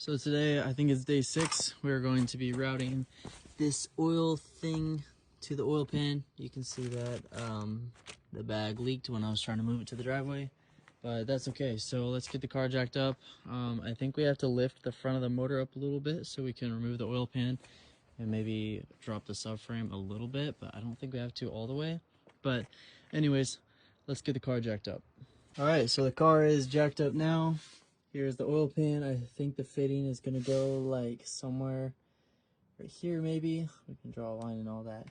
So today, I think it's day 6, we're going to be routing this oil thing to the oil pan. You can see that the bag leaked when I was trying to move it to the driveway, but that's okay. So let's get the car jacked up. I think we have to lift the front of the motor up a little bit so we can remove the oil pan and maybe drop the subframe a little bit, but I don't think we have to all the way. But anyways, let's get the car jacked up. All right, so the car is jacked up now. Here's the oil pan. I think the fitting is gonna go like somewhere right here maybe. We can draw a line and all that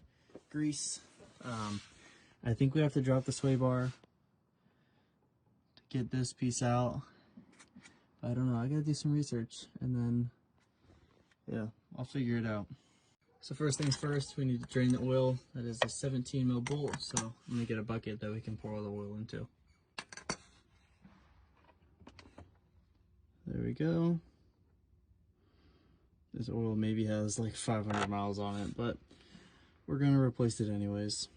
grease. I think we have to drop the sway bar to get this piece out. I don't know, I gotta do some research and then, yeah, I'll figure it out. So first things first, we need to drain the oil. That is a 17 mil bolt, so I'm gonna get a bucket that we can pour all the oil into. There we go. This oil maybe has like 500 miles on it, but we're gonna replace it anyways.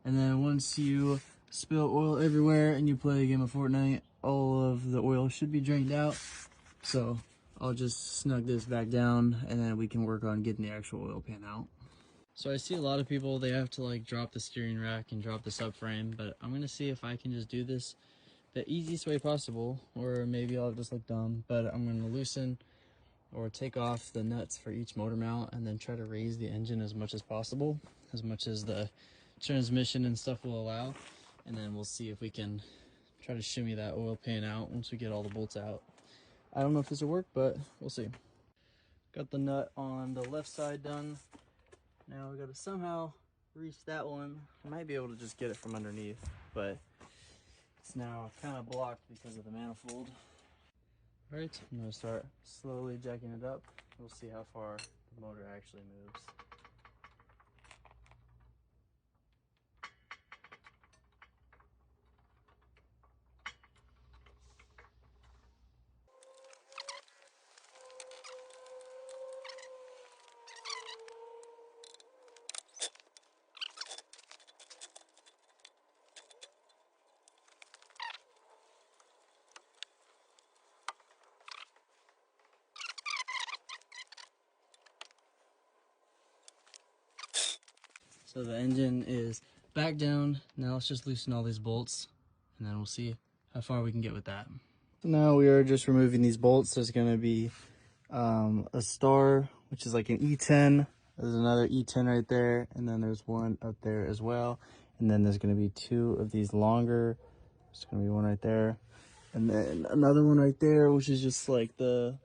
And then once you spill oil everywhere and you play a game of Fortnite, all of the oil should be drained out. So I'll just snug this back down and then we can work on getting the actual oil pan out. So I see a lot of people, they have to like drop the steering rack and drop the subframe, but I'm gonna see if I can just do this the easiest way possible, or maybe I'll just look dumb, but I'm gonna loosen or take off the nuts for each motor mount and then try to raise the engine as much as possible, as much as the transmission and stuff will allow, and then we'll see if we can try to shimmy that oil pan out once we get all the bolts out. I don't know if this will work, but we'll see. Got the nut on the left side done. Now we gotta somehow reach that one. I might be able to just get it from underneath, but it's now kind of blocked because of the manifold. All right, I'm gonna start slowly jacking it up. We'll see how far the motor actually moves. So the engine is back down. Now let's just loosen all these bolts and then we'll see how far we can get with that. So now we are just removing these bolts. There's gonna be a star, which is like an E10. There's another E10 right there. And then there's one up there as well. And then there's gonna be 2 of these longer. There's gonna be one right there. And then another one right there, which is just like the